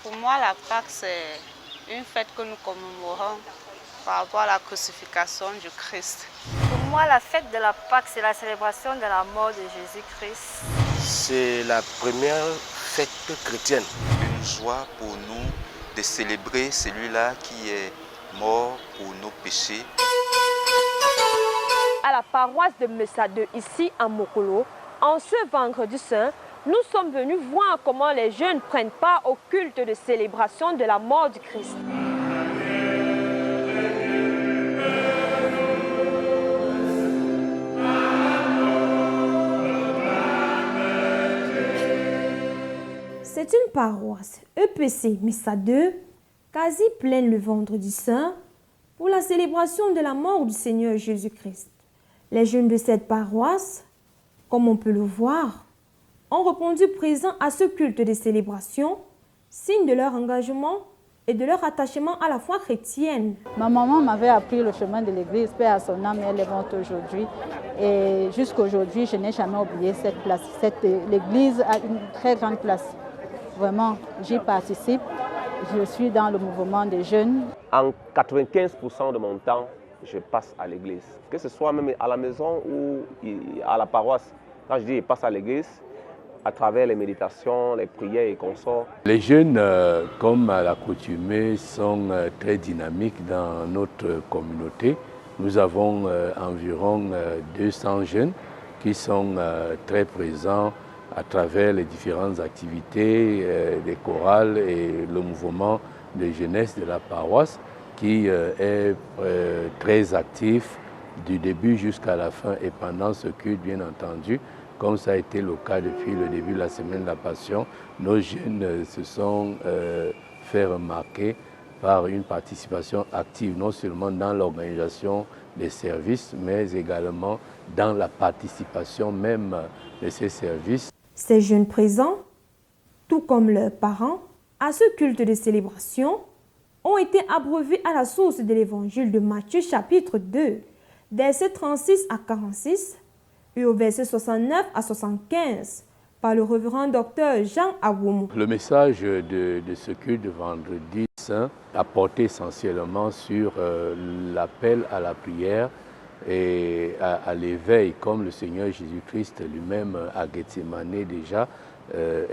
Pour moi, la Pâque, c'est une fête que nous commémorons par rapport à la crucifixion du Christ. Pour moi, la fête de la Pâque, c'est la célébration de la mort de Jésus-Christ. C'est la première fête chrétienne. Une joie pour nous de célébrer celui-là qui est mort pour nos péchés. À la paroisse de Messa 2, ici à Mokolo, en ce vendredi saint, nous sommes venus voir comment les jeunes prennent part au culte de célébration de la mort du Christ. C'est une paroisse EPC Messa 2, quasi pleine le vendredi saint, pour la célébration de la mort du Seigneur Jésus-Christ. Les jeunes de cette paroisse, comme on peut le voir, ont répondu présents à ce culte de célébration, signe de leur engagement et de leur attachement à la foi chrétienne. Ma maman m'avait appris le chemin de l'église, paix à son âme, elle est morte aujourd'hui. Et jusqu'à aujourd'hui, je n'ai jamais oublié cette place. L'église a une très grande place. Vraiment, j'y participe. Je suis dans le mouvement des jeunes. En 95% de mon temps, je passe à l'église. Que ce soit même à la maison ou à la paroisse. Quand je dis je passe à l'église, à travers les méditations, les prières et consorts. Les jeunes, comme à l'accoutumée, sont très dynamiques dans notre communauté. Nous avons environ 200 jeunes qui sont très présents à travers les différentes activités des chorales et le mouvement de jeunesse de la paroisse qui est très actif du début jusqu'à la fin et pendant ce culte, bien entendu, comme ça a été le cas depuis le début de la semaine de la Passion, nos jeunes se sont fait remarquer par une participation active, non seulement dans l'organisation des services, mais également dans la participation même de ces services. Ces jeunes présents, tout comme leurs parents, à ce culte de célébration, ont été abreuvés à la source de l'évangile de Matthieu chapitre 2, versets 36 à 46 et au verset 69 à 75 par le révérend docteur Jean Awoumou. Le message de ce culte de vendredi saint a porté essentiellement sur l'appel à la prière et à l'éveil, comme le Seigneur Jésus-Christ lui-même à Gethsémane déjà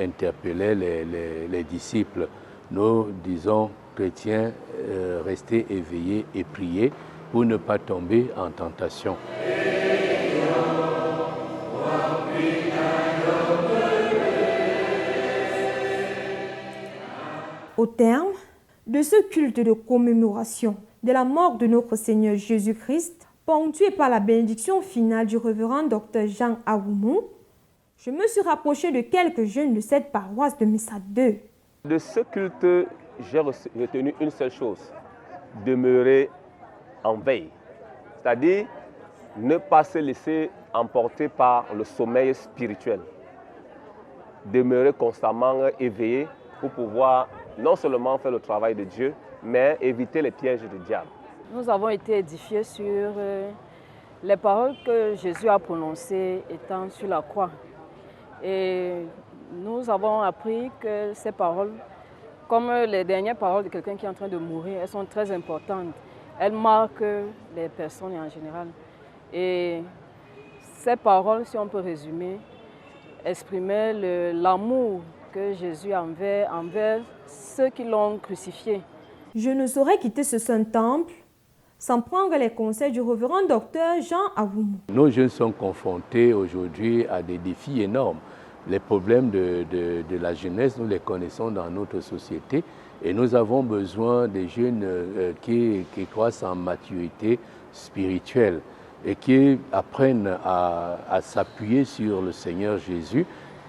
interpellait les disciples. Nous disons, chrétiens, restez éveillés et priez pour ne pas tomber en tentation. Au terme de ce culte de commémoration de la mort de notre Seigneur Jésus-Christ, ponctué par la bénédiction finale du révérend docteur Jean Awoumou, je me suis rapproché de quelques jeunes de cette paroisse de Messa 2. De ce culte, j'ai retenu une seule chose, demeurer en veille. C'est-à-dire ne pas se laisser emporter par le sommeil spirituel. Demeurer constamment éveillé pour pouvoir non seulement faire le travail de Dieu, mais éviter les pièges du diable. Nous avons été édifiés sur les paroles que Jésus a prononcées étant sur la croix. Et nous avons appris que ces paroles, comme les dernières paroles de quelqu'un qui est en train de mourir, elles sont très importantes. Elles marquent les personnes en général. Et ces paroles, si on peut résumer, exprimaient l'amour que Jésus a envers ceux qui l'ont crucifié. Je ne saurais quitter ce saint temple sans prendre les conseils du révérend docteur Jean Awoumou. Nos jeunes sont confrontés aujourd'hui à des défis énormes. Les problèmes de la jeunesse, nous les connaissons dans notre société et nous avons besoin des jeunes qui croissent en maturité spirituelle et qui apprennent à s'appuyer sur le Seigneur Jésus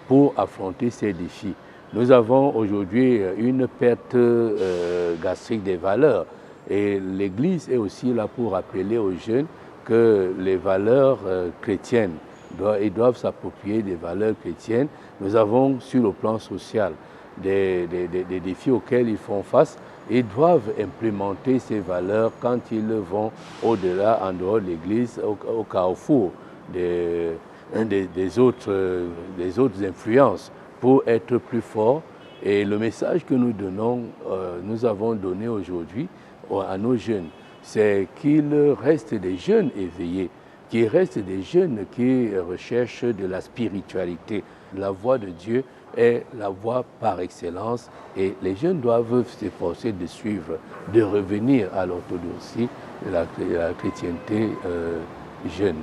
pour affronter ces défis. Nous avons aujourd'hui une perte gastrique des valeurs et l'Église est aussi là pour rappeler aux jeunes que les valeurs chrétiennes, ils doivent s'approprier des valeurs chrétiennes. Nous avons sur le plan social des défis auxquels ils font face. Ils doivent implémenter ces valeurs quand ils vont au-delà, en dehors de l'Église, au carrefour des autres influences pour être plus forts Et le message que nous donnons, nous avons donné aujourd'hui à nos jeunes, c'est qu'ils restent des jeunes éveillés, qu'ils restent des jeunes qui recherchent de la spiritualité. La voie de Dieu est la voie par excellence et les jeunes doivent s'efforcer de suivre, de revenir à l'orthodoxie de la chrétienté jeune.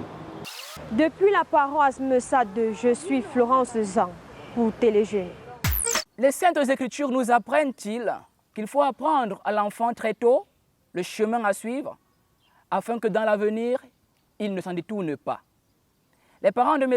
Depuis la paroisse Messa 2, je suis Florence Zan pour Téléjeunes. Les Saintes Écritures nous apprennent-ils qu'il faut apprendre à l'enfant très tôt le chemin à suivre afin que dans l'avenir, il ne s'en détourne pas. Les parents de Messa